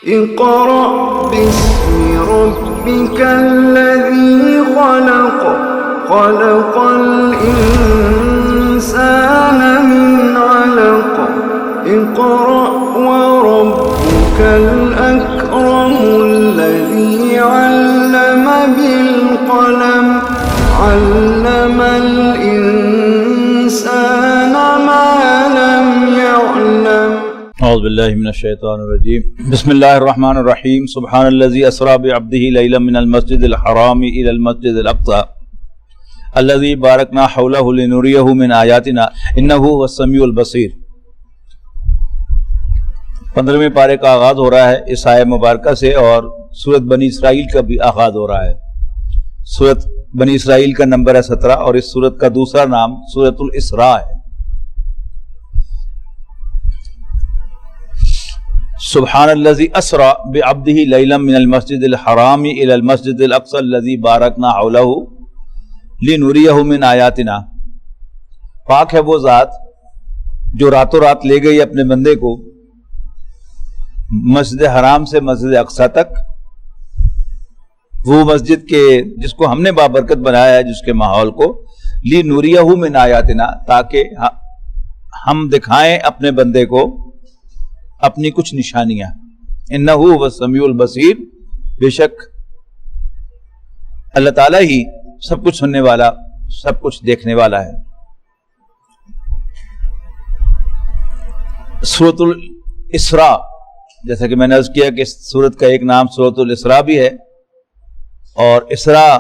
اقرأ باسم ربك الذي خلق خلق الإنسان من علق اقرأ وربك الأكرم الذي علم بالقلم علم الإنسان ما لم يعلم اعوذ باللہ من الشیطان الرجیم بسم اللہ الرحمن الرحیم سبحان الذی اسری بعبدہ لیلا من المسجد الحرام الی المسجد الاقصی الذی بارکنا حولہ لنریہ من آیاتنا انہ هو السمیع البصیر۔ 15ویں پارے کا آغاز ہو رہا ہے اس آیہ مبارکہ سے، اور سورۃ بنی اسرائیل کا بھی آغاز ہو رہا ہے۔ سورۃ بنی اسرائیل کا نمبر ہے 17 اور اس سورۃ کا دوسرا نام سورۃ الاسراء ہے۔ سبحان الذی اسری بعبدہ لیلا من المسجد الحرام الی المسجد الاقصی الذی بارکنا حولہ لنریہ من آیاتنا۔ پاک ہے وہ ذات جو راتوں رات لے گئی اپنے بندے کو مسجد حرام سے مسجد اقصی تک، وہ مسجد کے جس کو ہم نے بابرکت بنایا ہے، جس کے ماحول کو، لنریہ من آیاتنا، تاکہ ہم دکھائیں اپنے بندے کو اپنی کچھ نشانیاں۔ انہ هو السمیع البصیر، بے شک اللہ تعالیٰ ہی سب کچھ سننے والا، سب کچھ دیکھنے والا ہے۔ سورۃ الاسراء، جیسا کہ میں نے عرض کیا کہ اس سورت کا ایک نام سورۃ الاسراء بھی ہے، اور اسراء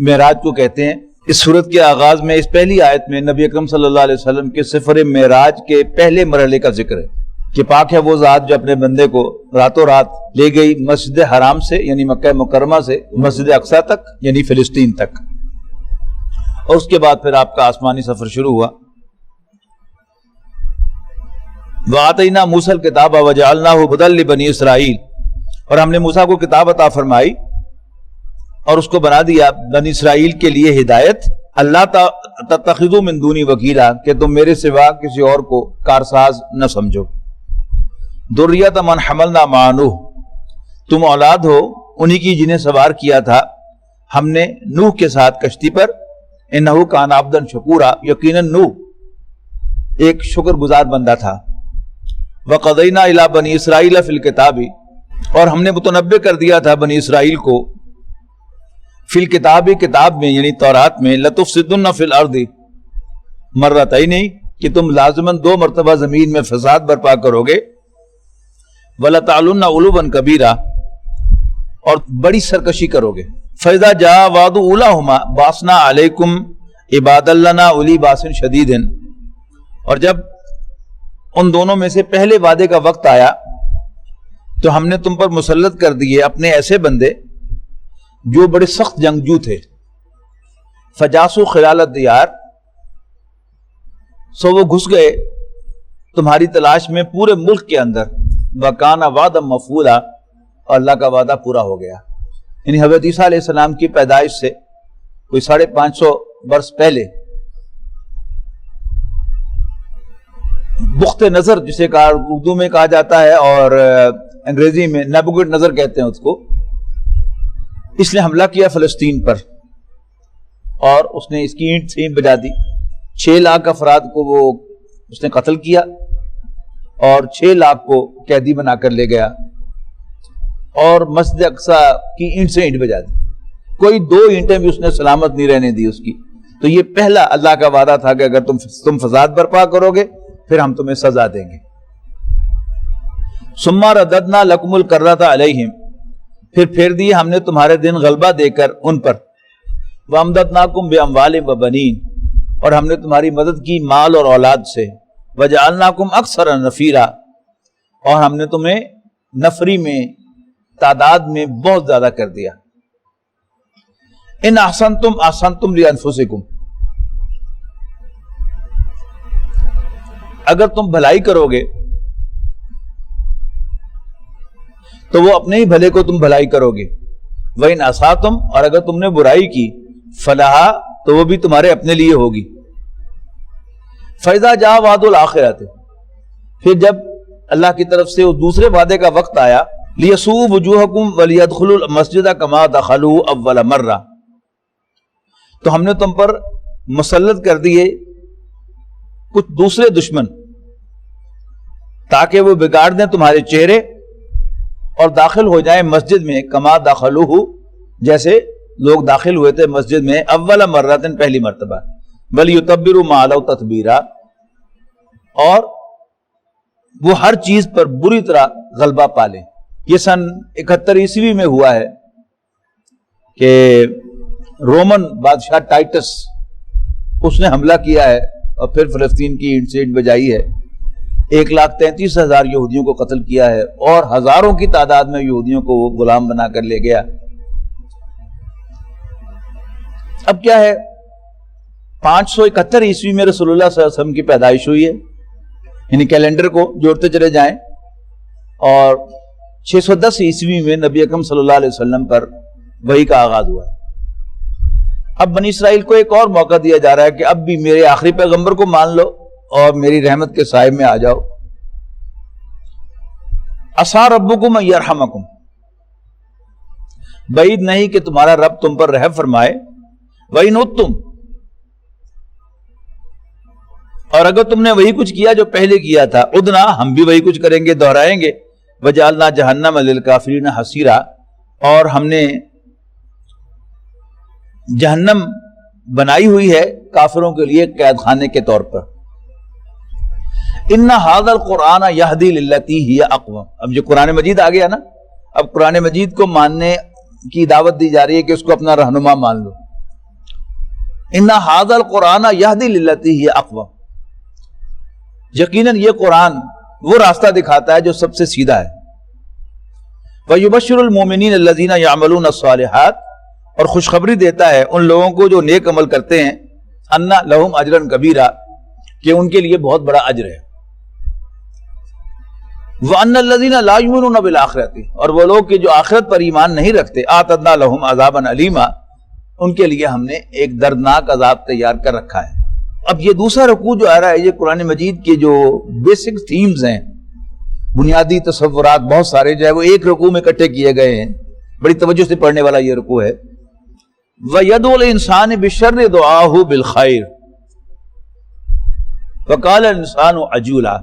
معراج کو کہتے ہیں۔ اس سورت کے آغاز میں اس پہلی آیت میں نبی اکرم صلی اللہ علیہ وسلم کے سفر معراج کے پہلے مرحلے کا ذکر ہے کہ پاک ہے وہ ذات جو اپنے بندے کو راتوں رات لے گئی مسجد حرام سے یعنی مکہ مکرمہ سے مسجد اقصی تک یعنی فلسطین تک، اور اس کے بعد پھر آپ کا آسمانی سفر شروع ہوا۔ وَآتَيْنَا مُوسَى الْكِتَابَ وَجَعَلْنَاهُ هُدًى لِبَنِي اسرائیل، اور ہم نے موسیٰ کو کتاب عطا فرمائی اور اس کو بنا دیا بنی اسرائیل کے لیے ہدایت۔ اللہ تتخذوا من دونی وکیلا، کہ تم میرے سوا کسی اور کو کارساز نہ سمجھو۔ ذریۃ من حملنا مع نوح، تم اولاد ہو انہی کی جنہیں سوار کیا تھا ہم نے نوح کے ساتھ کشتی پر۔ انہ کان عبدا شکورا، یقیناً نوح ایک شکر گزار بندہ تھا۔ وقضینا الی بنی اسرائیل فی الکتاب، اور ہم نے متنبع کر دیا تھا بنی اسرائیل کو فی الکتاب، کتاب میں یعنی تورات میں، لتفسدن فی الارض مرتین، کہ تم لازماً 2 مرتبہ زمین میں فساد برپا کرو گے، ولتعلن علوا کبیرا، اور بڑی سرکشی کرو گے۔ فاذا جاء وعد اولاہما بعثنا علیکم عبادا لنا اولی باس شدید، اور جب ان دونوں میں سے پہلے وعدے کا وقت آیا تو ہم نے تم پر مسلط کر دیے اپنے ایسے بندے جو بڑے سخت جنگجو تھے۔ فجاسو خلال الدیار، سو وہ گھس گئے تمہاری تلاش میں پورے ملک کے اندر۔ وکان وعدا مفعولا، اور اللہ کا وعدہ پورا ہو گیا۔ یعنی حضرت عیسیٰ علیہ السلام کی پیدائش سے کوئی 550 برس پہلے بخت نظر، جسے اردو میں کہا جاتا ہے اور انگریزی میں نیبوکڈ نظر کہتے ہیں اس کو، اس نے حملہ کیا فلسطین پر اور اس نے اس کی اینٹ سے اینٹ بجا دی۔ 6 لاکھ افراد کو وہ اس نے قتل کیا اور 6 لاکھ کو قیدی بنا کر لے گیا، اور مسجد اقصی کی اینٹ سے اینٹ بجا دی۔ کوئی 2 اینٹیں بھی اس نے سلامت نہیں رہنے دی اس کی۔ تو یہ پہلا اللہ کا وعدہ تھا کہ اگر تم فساد برپا کرو گے پھر ہم تمہیں سزا دیں گے۔ ثم رددنا لکم الکرۃ علیہم، پھر پھیر دیے ہم نے تمہارے دن غلبہ دے کر ان پر۔ وَأَمْدَدْنَاكُمْ بِأَمْوَالٍ وَبَنِينَ، اور ہم نے تمہاری مدد کی مال اور اولاد سے۔ وَجَعَلْنَاكُمْ أَكْثَرَ نَفِيرًا، اور ہم نے تمہیں نفری میں تعداد میں بہت زیادہ کر دیا۔ إِنْ أَحْسَنْتُمْ أَحْسَنْتُمْ لِأَنفُسِكُمْ، اگر تم بھلائی کرو گے تو وہ اپنے ہی بھلے کو تم بھلائی کرو گے۔ وَإِنْ أَسَأْتُمْ، اور اگر تم نے برائی کی، فَلَهَا، تو وہ بھی تمہارے اپنے لیے ہوگی۔ فَإِذَا جَاءَ وَعْدُ الْآخِرَةِ، پھر جب اللہ کی طرف سے اس دوسرے وعدے کا وقت آیا، لیسوء وجوہکم ولیدخلوا المسجد کما دخلوا اول مرہ، تو ہم نے تم پر مسلط کر دیے کچھ دوسرے دشمن تاکہ وہ بگاڑ دیں تمہارے چہرے اور داخل ہو جائیں مسجد میں، کما دخلوہ، جیسے لوگ داخل ہوئے تھے مسجد میں اول مرتن، پہلی مرتبہ، ولیتبروا ما علوا تتبیرا، اور وہ ہر چیز پر بری طرح غلبہ پالیں۔ یہ سن 71 عیسوی میں ہوا ہے کہ رومن بادشاہ ٹائٹس، اس نے حملہ کیا ہے اور پھر فلسطین کی اینٹ سے اینٹ بجائی ہے، 1,33,000 یہودیوں کو قتل کیا ہے اور ہزاروں کی تعداد میں یہودیوں کو وہ غلام بنا کر لے گیا۔ اب کیا ہے، 571 عیسوی میں رسول اللہ صلی اللہ علیہ وسلم کی پیدائش ہوئی ہے، یعنی کیلنڈر کو جوڑتے چلے جائیں، اور 610 عیسوی میں نبی اکرم صلی اللہ علیہ وسلم پر وحی کا آغاز ہوا ہے۔ اب بنی اسرائیل کو ایک اور موقع دیا جا رہا ہے کہ اب بھی میرے آخری پیغمبر کو مان لو اور میری رحمت کے سائے میں آ جاؤ۔ عسیٰ ربکم ان یرحمکم، بعید نہیں کہ تمہارا رب تم پر رحم فرمائے، وَإِنْ عُدْتُمْ، اور اگر تم نے وہی کچھ کیا جو پہلے کیا تھا، عدنا، ہم بھی وہی کچھ کریں گے، دہرائیں گے، وَجَعَلْنَا جَهَنَّمَ لِلْكَافِرِينَ حَصِيرًا، اور ہم نے جہنم بنائی ہوئی ہے کافروں کے لیے قید خانے کے طور پر۔ إِنَّ هَذَا الْقُرْآنَ يَهْدِي لِلَّتِي هِيَ أَقْوَمُ، اب جو قرآن مجید آ گیا نا، اب قرآن مجید کو ماننے کی دعوت دی جا رہی ہے کہ اس کو اپنا رہنما مان لو۔ إِنَّ هَذَا الْقُرْآنَ يَهْدِي لِلَّتِي هِيَ أَقْوَمُ، یقیناً یہ قرآن وہ راستہ دکھاتا ہے جو سب سے سیدھا ہے۔ وَيُبَشِّرُ الْمُؤْمِنِينَ الَّذِينَ يَعْمَلُونَ الصَّالِحَاتِ، اور خوشخبری دیتا ہے ان لوگوں کو جو نیک عمل کرتے ہیں، ان لہم اجرا کبیرا، کہ ان کے لیے بہت بڑا اجر ہے۔ وَأَنَّ الَّذِينَ لَا يُؤْمِنُونَ بِالْآخِرَةِ، اور وہ لوگ کہ جو آخرت پر ایمان نہیں رکھتے، اعتدنا لہم عذابا علیما، ان کے لیے ہم نے ایک دردناک عذاب تیار کر رکھا ہے۔ اب یہ دوسرا رکوع جو آ رہا ہے، یہ قرآن مجید کے جو بیسک تھیمز ہیں، بنیادی تصورات بہت سارے جو ہے وہ ایک رکوع میں اکٹھے کیے گئے ہیں، بڑی توجہ سے پڑھنے والا یہ رکوع ہے۔ وَيَدْعُو الْإِنسَانُ بِالشَّرِّ دُعَاءُهُ بِالْخَيْرِ وَقَالَ الْإِنسَانُ عَجُولًا،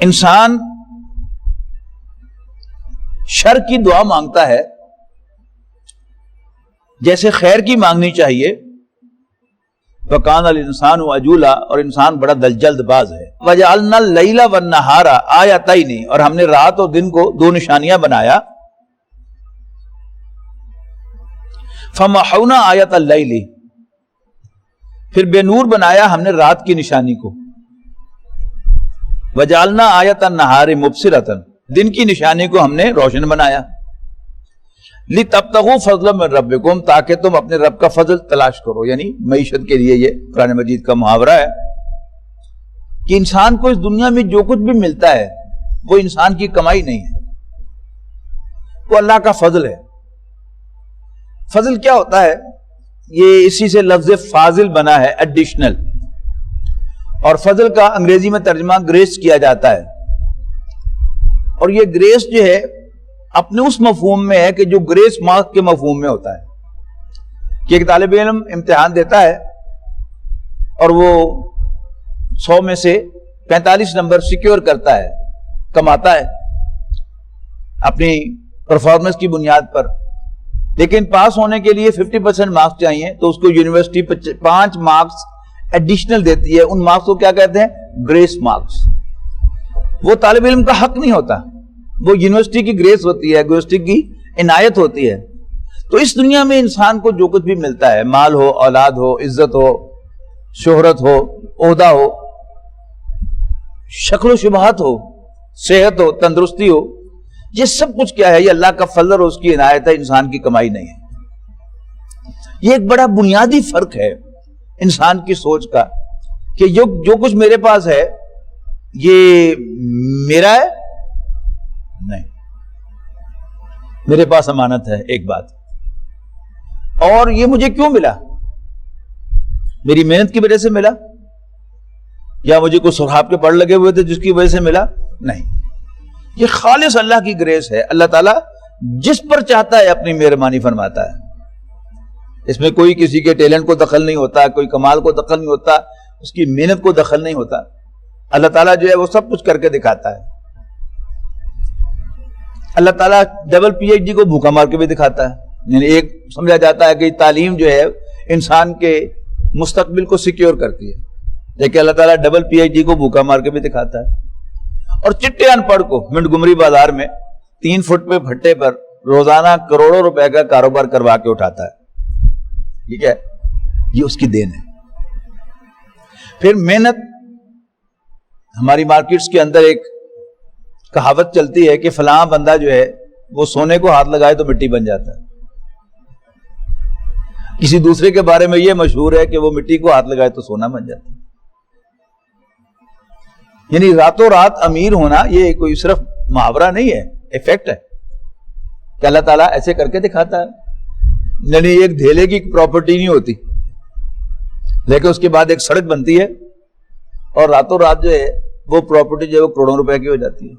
انسان شر کی دعا مانگتا ہے جیسے خیر کی مانگنی چاہیے۔ وَقَالَ الْإِنسَانُ عَجُولًا، اور انسان بڑا جلد باز ہے۔ وَجَعَلْنَا اللَّيْلَ وَالنَّهَارَ آیَتَيْنِ، اور ہم نے رات اور دن کو دو نشانیاں بنایا۔ فَمَحَوْنَا آیَتَ اللَّيْلِ، پھر بے نور بنایا ہم نے رات کی نشانی کو۔ وَجَعَلْنَا آیَتَ النَّهَارِ مُبْصِرَةً، دن کی نشانی کو ہم نے روشن بنایا۔ لِتَبْتَغُوا فَضْلًا مِّن رَبِّكُمْ، تاکہ تم اپنے رب کا فضل تلاش کرو، یعنی معیشت کے لیے یہ قرآن مجید کا محاورہ ہے کہ انسان کو اس دنیا میں جو کچھ بھی ملتا ہے وہ انسان کی کمائی نہیں ہے، وہ اللہ کا فضل ہے۔ فضل کیا ہوتا ہے؟ یہ اسی سے لفظ فاضل بنا ہے، ایڈیشنل، اور فضل کا انگریزی میں ترجمہ گریس کیا جاتا ہے، اور یہ گریس جو ہے اپنے اس مفہوم میں ہے کہ جو گریس مارک کے مفہوم میں ہوتا ہے، کہ ایک طالب علم امتحان دیتا ہے اور وہ 100 میں سے 45 نمبر سیکیور کرتا ہے، کماتا ہے اپنی پرفارمنس کی بنیاد پر، لیکن پاس ہونے کے لیے 50% مارکس چاہیے، تو اس کو یونیورسٹی 5 مارکس ایڈیشنل دیتی ہے۔ ان مارکس کو کیا کہتے ہیں؟ Grace marks. وہ طالب علم کا حق نہیں ہوتا، وہ یونیورسٹی کی گریس ہوتی ہے، یونیورسٹی کی عنایت ہوتی ہے۔ تو اس دنیا میں انسان کو جو کچھ بھی ملتا ہے، مال ہو، اولاد ہو، عزت ہو، شہرت ہو، عہدہ ہو، شکل و شبہات ہو، صحت ہو، تندرستی ہو، یہ سب کچھ کیا ہے؟ یہ اللہ کا فضل اور اس کی عنایت ہے، انسان کی کمائی نہیں ہے۔ یہ ایک بڑا بنیادی فرق ہے انسان کی سوچ کا کہ جو کچھ میرے پاس ہے یہ میرا ہے نہیں، میرے پاس امانت ہے، ایک بات، اور یہ مجھے کیوں ملا؟ میری محنت کی وجہ سے ملا، یا مجھے کوئی سراب کے پڑ لگے ہوئے تھے جس کی وجہ سے ملا، نہیں، یہ خالص اللہ کی گریس ہے. اللہ تعالیٰ جس پر چاہتا ہے اپنی مہربانی فرماتا ہے. اس میں کوئی کسی کے ٹیلنٹ کو دخل نہیں ہوتا، کوئی کمال کو دخل نہیں ہوتا، اس کی محنت کو دخل نہیں ہوتا. اللہ تعالیٰ جو ہے وہ سب کچھ کر کے دکھاتا ہے. اللہ تعالیٰ ڈبل پی ایچ ڈی کو بھوکا مار کے بھی دکھاتا ہے. یعنی ایک سمجھا جاتا ہے کہ تعلیم جو ہے انسان کے مستقبل کو سیکیور کرتی ہے، لیکن اللہ تعالیٰ ڈبل پی ایچ ڈی کو بھوکا مار کے بھی دکھاتا ہے. اور چٹے ان پڑھ کو منٹگمری بازار میں 3 فٹ پہ بھٹے پر روزانہ کروڑوں روپے کا کاروبار کروا کے اٹھاتا ہے. ٹھیک ہے، یہ اس کی دین ہے. پھر محنت، ہماری مارکیٹس کے اندر ایک کہاوت چلتی ہے کہ فلاں بندہ جو ہے وہ سونے کو ہاتھ لگائے تو مٹی بن جاتا ہے. کسی دوسرے کے بارے میں یہ مشہور ہے کہ وہ مٹی کو ہاتھ لگائے تو سونا بن جاتا ہے. یعنی راتوں رات امیر ہونا یہ کوئی صرف محاورہ نہیں ہے، ایفیکٹ ہے کہ اللہ تعالیٰ ایسے کر کے دکھاتا ہے. یعنی ایک دھیلے کی پراپرٹی نہیں ہوتی، لیکن اس کے بعد ایک سڑک بنتی ہے اور راتوں رات جو ہے وہ پراپرٹی جو ہے وہ کروڑوں روپے کی ہو جاتی ہے.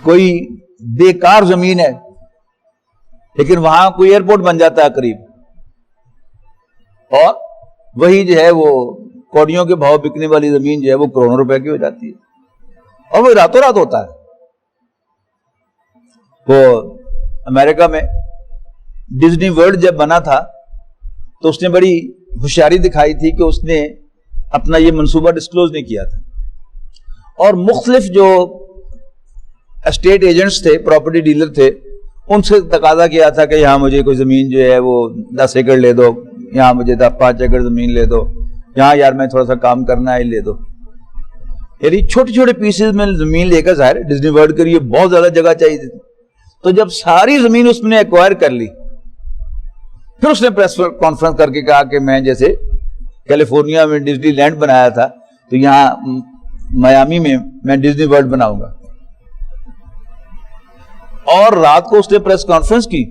کوئی بیکار زمین ہے لیکن وہاں کوئی ایئرپورٹ بن جاتا ہے قریب، اور وہی جو ہے وہ کوڑیوں کے بھاؤ بکنے والی زمین جو ہے وہ کروڑوں روپے کی ہو جاتی ہے، اور وہ راتوں رات ہوتا ہے. وہ امریکہ میں ڈزنی ورلڈ جب بنا تھا تو اس نے بڑی ہوشیاری دکھائی تھی کہ اس نے اپنا یہ منصوبہ ڈسکلوز نہیں کیا تھا، اور مختلف جو اسٹیٹ ایجنٹس تھے، پراپرٹی ڈیلر تھے، ان سے تقاضا کیا تھا کہ یہاں مجھے کوئی زمین جو ہے وہ 10 ایکڑ لے دو، یہاں مجھے 5 ایکڑ زمین لے دو، یہاں یار میں تھوڑا سا کام کرنا ہے لے دو. یعنی چھوٹے چھوٹے پیسز میں زمین لے کر، ظاہر ڈزنی ورلڈ کے لیے بہت زیادہ جگہ چاہیے تھی. تو جب ساری زمین اس نے ایکوائر کر لی، پھر اس نے پریس کانفرنس کر کے کہا کہ میں جیسے کیلیفورنیا میں ڈزنی لینڈ بنایا تھا تو یہاں میامی میں ڈزنی ورلڈ بناؤں گا. اور رات کو اس نے پریس کانفرنس کی،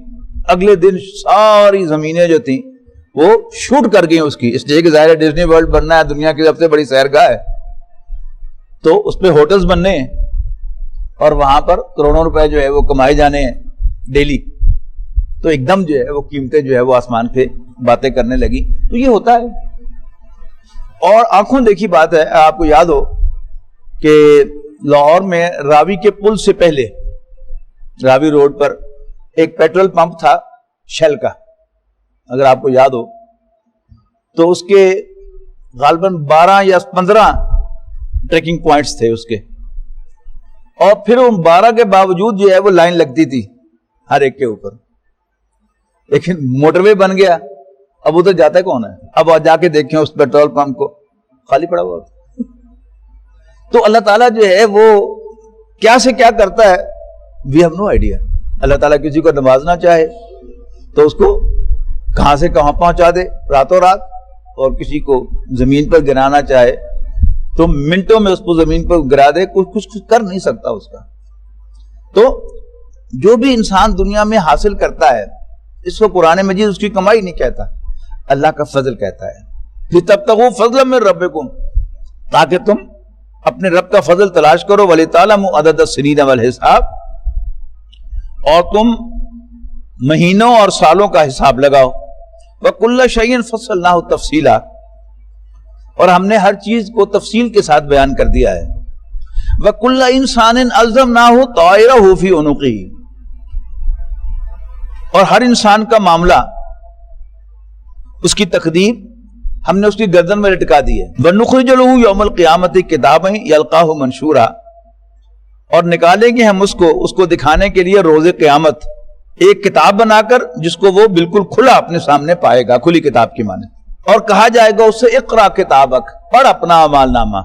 اگلے دن ساری زمینیں جو تھیں وہ شوٹ کر گئی اس کی، اس لیے کہ ظاہر ڈزنی ورلڈ بننا ہے، دنیا کی سب سے بڑی سیرگاہ ہے، تو اس پہ ہوٹلز بننے ہیں اور وہاں پر کروڑوں روپے جو ہے وہ کمائے جانے ہیں ڈیلی. تو ایک دم جو ہے وہ قیمتیں جو ہے وہ آسمان پہ باتیں کرنے لگی. تو یہ ہوتا ہے. اور آنکھوں دیکھی بات ہے، آپ کو یاد ہو کہ لاہور میں راوی کے پل سے پہلے راوی روڈ پر ایک پیٹرول پمپ تھا شیل کا، اگر آپ کو یاد ہو تو اس کے غالباً 12 یا 15 ٹریکنگ پوائنٹس تھے اس کے، اور پھر ان 12 کے باوجود جو ہے وہ لائن لگتی تھی ہر ایک کے اوپر. لیکن موٹر وے بن گیا، اب ادھر جاتا ہے کون ہے؟ اب جا کے دیکھیں اس پیٹرول پمپ کو خالی پڑا ہوا. تو اللہ تعالیٰ جو ہے وہ کیا سے کیا کرتا ہے، وی ہیو نو آئیڈیا. اللہ تعالیٰ کسی کو نوازنا چاہے تو اس کو کہاں سے کہاں پہنچا دے راتوں رات، اور کسی کو زمین پر گرانا چاہے تو منٹوں میں اس کو زمین پر گرا دے. کچھ کر نہیں سکتا اس کا. تو جو بھی انسان دنیا میں حاصل کرتا ہے اس کو قرآن مجید اس کی کمائی نہیں کہتا، اللہ کا فضل کہتا ہے. لِتَبْتَغُوا فَضْلًا مِّن رَبِّكُمْ، تاکہ تم اپنے رب کا فضل تلاش کرو. وَلِتَعْلَمُوا عَدَدَ السِّنِينَ وَالْحِسَابَ، اور تم مہینوں اور سالوں کا حساب لگاؤ. وَكُلَّ شَيْءٍ فَصَّلْنَاهُ تَفْصِيلًا، اور ہم نے ہر چیز کو تفصیل کے ساتھ بیان کر دیا ہے. وَكُلَّ إِنسَانٍ أَلْزَمْنَاهُ طَائِرَهُ فِي عُنُقِهِ، اور ہر انسان کا معاملہ، اس کی تقدیر ہم نے اس کی گردن میں لٹکا دی ہے. وَنُخْرِجُ لَهُ يَوْمَ الْقِيَامَةِ كِتَابًا يَلْقَاهُ مَنشُورًا، اور نکالیں گے ہم اس کو دکھانے کے لیے روز قیامت ایک کتاب بنا کر جس کو وہ بالکل کھلا اپنے سامنے پائے گا، کھلی کتاب کی مانے. اور کہا جائے گا اس سے اقرا کتابک، پڑھ اپنا اعمال نامہ.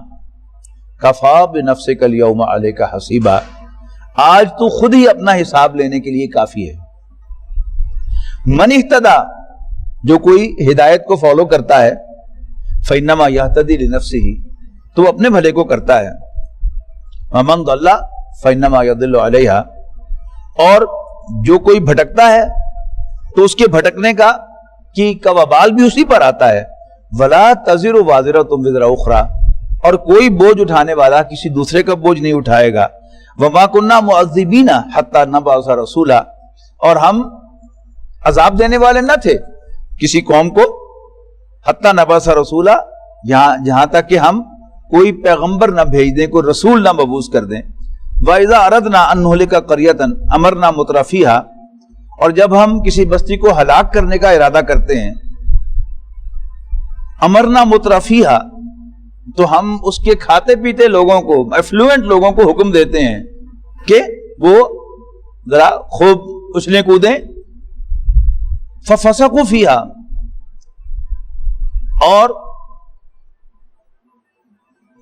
کفا بنفسک اليوم علیک حسیبا، آج تو خود ہی اپنا حساب لینے کے لیے کافی ہے. من اہتدی، جو کوئی ہدایت کو فالو کرتا ہے، فإنما یہتدی لنفسہ، تو اپنے بھلے کو کرتا ہے. ومن ضل فإنما یضل علیہا، اور جو کوئی بھٹکتا ہے تو اس کے بھٹکنے کا وبال بھی اسی پر آتا ہے. ولا تزر وازرۃ وزر اخرى، اور کوئی بوجھ اٹھانے والا کسی دوسرے کا بوجھ نہیں اٹھائے گا. وما كنا معذبین حتی نبعث رسولا، اور ہم عذاب دینے والے نہ تھے کسی قوم کو حتی نبعث رسولا، جہاں تک کہ ہم کوئی پیغمبر نہ بھیج دیں، کوئی رسول نہ مبعوث کر دیں. وَإِذَا أَرَدْنَا أَن نُهْلِكَ قَرْيَةً أَمَرْنَا مُتْرَفِيهَا، اور جب ہم کسی بستی کو ہلاک کرنے کا ارادہ کرتے ہیں، امرنا مترفیہا، تو ہم اس کے کھاتے پیتے لوگوں کو، ایفلوئنٹ لوگوں کو حکم دیتے ہیں کہ وہ ذرا خوب اچھلیں کودیں. فَفَسَقُوا فِيهَا، اور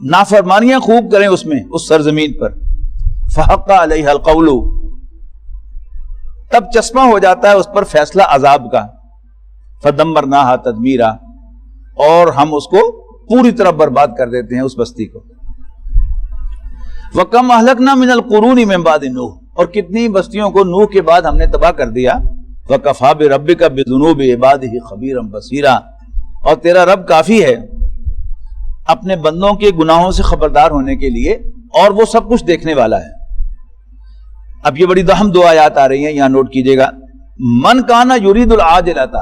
نافرمانیاں خوب کریں اس میں، اس سرزمین پر. فَحَقَّ عَلَيْهَا الْقَوْلُ، تب چشمہ ہو جاتا ہے اس پر فیصلہ عذاب کا. فَدَمَّرْنَاهَا تَدْمِيرًا، اور ہم اس کو پوری طرح برباد کر دیتے ہیں اس بستی کو. وَكَمْ أَهْلَكْنَا مِنَ الْقُرُونِ مِنْ بَعْدِ نوح، اور کتنی بستیوں کو نوح کے بعد ہم نے تباہ کر دیا. وَكَفَى بِرَبِّكَ بِذُنُوبِ عِبَادِهِ خَبِيرًا بَصِيرًا، اور تیرا رب کافی ہے اپنے بندوں کے گناہوں سے خبردار ہونے کے لیے، اور وہ سب کچھ دیکھنے والا ہے. اب یہ بڑی اہم دو آیات آ رہی ہیں، یہاں نوٹ کیجئے گا. من کانا یرید العاجلۃ،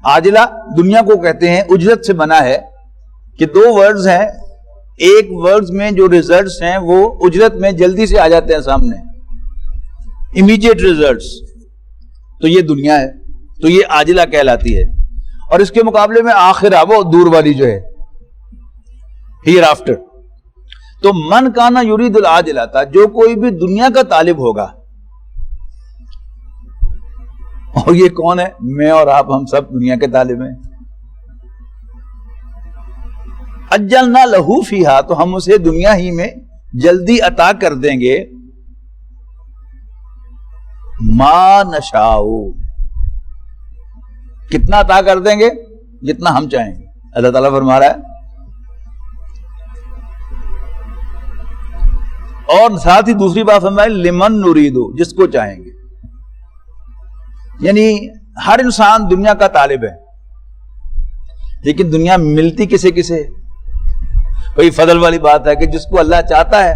عاجلہ دنیا کو کہتے ہیں، اجرت سے بنا ہے کہ دو ورڈز ہیں، ایک ورڈز میں جو ریزلٹس ہیں وہ اجرت میں جلدی سے آ جاتے ہیں سامنے، امیڈیٹ ریزلٹس، تو یہ دنیا ہے، تو یہ عاجلہ کہلاتی ہے. اور اس کے مقابلے میں آخرہ وہ دور والی جو ہے، ہیر آفٹر. تو من کانا یرید العاجلہ تھا، جو کوئی بھی دنیا کا طالب ہوگا، اور یہ کون ہے؟ میں اور آپ، ہم سب دنیا کے طالب ہیں. اجلنا لہو فیہا، تو ہم اسے دنیا ہی میں جلدی عطا کر دیں گے. ما نشاء، کتنا عطا کر دیں گے؟ جتنا ہم چاہیں گے. اللہ تعالیٰ فرما رہا ہے. اور ساتھ ہی دوسری بات فرمائے، لمن نریدو، جس کو چاہیں گے. یعنی ہر انسان دنیا کا طالب ہے، لیکن دنیا ملتی کسے کسے؟ کوئی فضل والی بات ہے کہ جس کو اللہ چاہتا ہے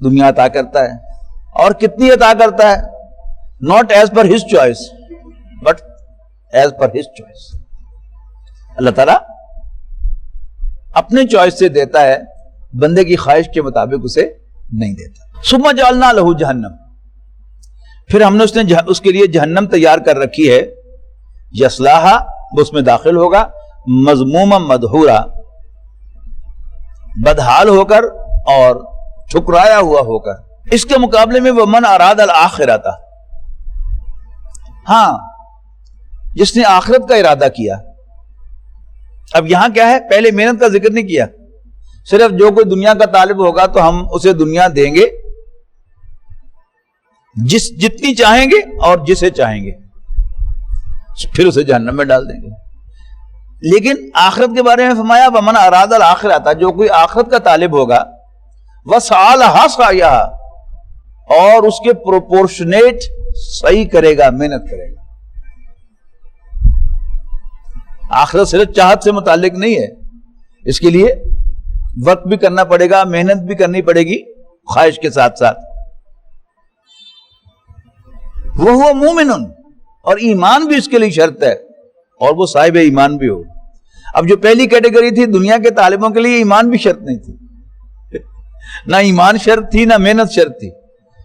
دنیا عطا کرتا ہے. اور کتنی عطا کرتا ہے؟ not as per his choice but as per his choice. اللہ تعالیٰ اپنے چوائس سے دیتا ہے، بندے کی خواہش کے مطابق اسے نہیں دیتا. ثم جعلنا لہ جہنم، پھر ہم نے اس کے لیے جہنم تیار کر رکھی ہے. یصلاھا، وہ اس میں داخل ہوگا. مذموما مدحورا، بدحال ہو کر اور ٹھکرایا ہوا ہو کر. اس کے مقابلے میں وہ من اراد الآخرۃ، ہاں جس نے آخرت کا ارادہ کیا. اب یہاں کیا ہے؟ پہلے محنت کا ذکر نہیں کیا، صرف جو کوئی دنیا کا طالب ہوگا تو ہم اسے دنیا دیں گے، جتنی چاہیں گے اور جسے چاہیں گے، پھر اسے جہنم میں ڈال دیں گے. لیکن آخرت کے بارے میں فرمایا ومن اراد الآخرۃ، جو کوئی آخرت کا طالب ہوگا، وسعی لہا سعیھا، اور اس کے پروپورشنیٹ صحیح کرے گا، محنت کرے گا. آخرت صرف چاہت سے متعلق نہیں ہے، اس کے لیے وقت بھی کرنا پڑے گا، محنت بھی کرنی پڑے گی خواہش کے ساتھ ساتھ. وہ مومن، اور ایمان بھی اس کے لیے شرط ہے، اور وہ صاحب ایمان بھی ہو. اب جو پہلی کیٹیگری تھی دنیا کے طالبوں کے لیے، ایمان بھی شرط نہیں تھی، نہ ایمان شرط تھی نہ محنت شرط تھی.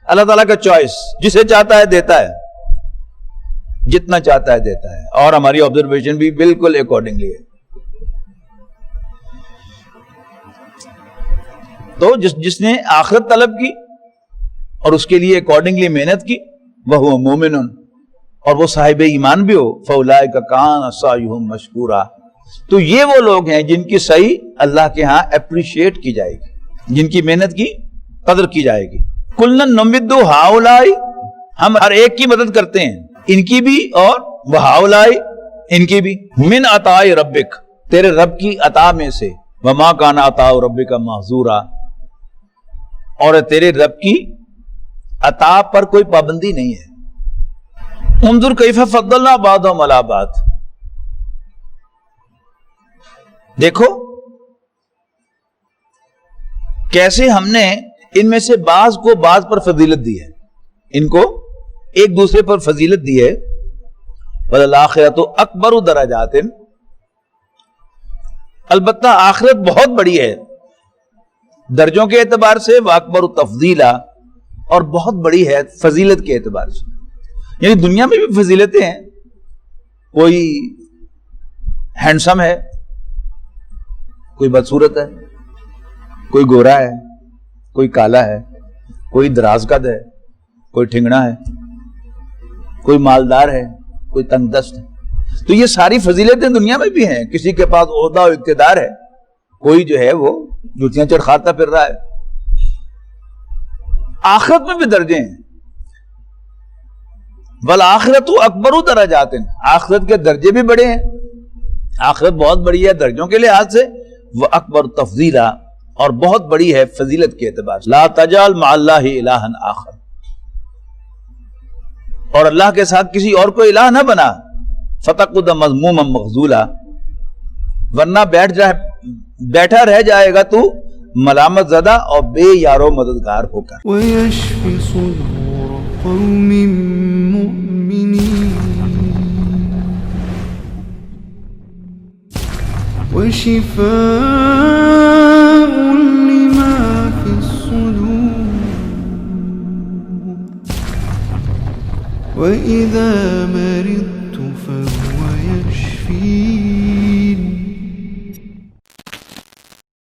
اللہ تعالیٰ کا چوائس، جسے چاہتا ہے دیتا ہے، جتنا چاہتا ہے دیتا ہے. اور ہماری آبزرویشن بھی بالکل اکارڈنگلی ہے. تو جس نے آخرت طلب کی اور اس کے لیے اکارڈنگلی محنت کی، وہ مومن، اور وہ صاحب ایمان بھی ہو، فَأُولَٰئِکَ كَانَ سَعْیُہُم مَشْکُورًا، تو یہ وہ لوگ ہیں جن کی صحیح اللہ کے ہاں اپریشیٹ کی جائے گی، جن کی محنت کی قدر کی جائے گی. کُلًّا نُمِدُّ ہَؤُلَاءِ، ہم ہر ایک کی مدد کرتے ہیں، ان کی بھی اور وَہَؤُلَاءِ، ان کی بھی. من عطاء ربک، تیرے رب کی عطا میں سے. وَمَا كَانَ عَطَاءُ رَبِّكَ مَحْظُورًا، اور تیرے رب کی عطا پر کوئی پابندی نہیں ہے. انظر کیف فضلنا بعضهم علی بعض، دیکھو کیسے ہم نے ان میں سے بعض کو بعض پر فضیلت دی ہے، ان کو ایک دوسرے پر فضیلت دی ہے. وَالْآخِرَةُ أَكْبَرُ دَرَجَاتٍ، البتہ آخرت بہت بڑی ہے درجوں کے اعتبار سے، وَأَكْبَرُ تَفْضِيلًا، اور بہت بڑی ہے فضیلت کے اعتبار سے. یعنی دنیا میں بھی فضیلتیں ہیں، کوئی ہینڈسم ہے، کوئی بدصورت ہے، کوئی گورا ہے، کوئی کالا ہے، کوئی دراز قد ہے، کوئی ٹھنگنا ہے، کوئی مالدار ہے، کوئی تنگ دست ہے. تو یہ ساری فضیلتیں دنیا میں بھی ہیں. کسی کے پاس عہدہ و اقتدار ہے، کوئی جو ہے وہ جوتیاں چرخاتا پھر رہا ہے. آخرت میں بھی درجے ہیں. وَالْآخِرَةُ أَكْبَرُ دَرَجَاتٍ، آخرت کے درجے بھی بڑے ہیں. آخرت بہت بڑی ہے درجوں کے لحاظ سے. وَأَكْبَرُ تَفْضِيلًا، اور بہت بڑی ہے فضیلت کے اعتبار سے. لَا تَجْعَلْ مَعَ اللَّهِ إِلَٰهًا آخَرَ، اور اللہ کے ساتھ کسی اور کو الہ نہ بنا. فَتَقْعُدَ مَذْمُومًا مَخْذُولًا، ورنہ بیٹھا رہ جائے گا تو ملامت زدہ اور بے یارو مددگار ہو کر. وَيَشْفِ صُدُورَ قَوْمٍ مُّؤْمِنِينَ وَشِفَاءٌ لِّمَا فِي الصُّدُورِ وَإِذَا مَرِضْتُ فَهُوَ يَشْفِينِ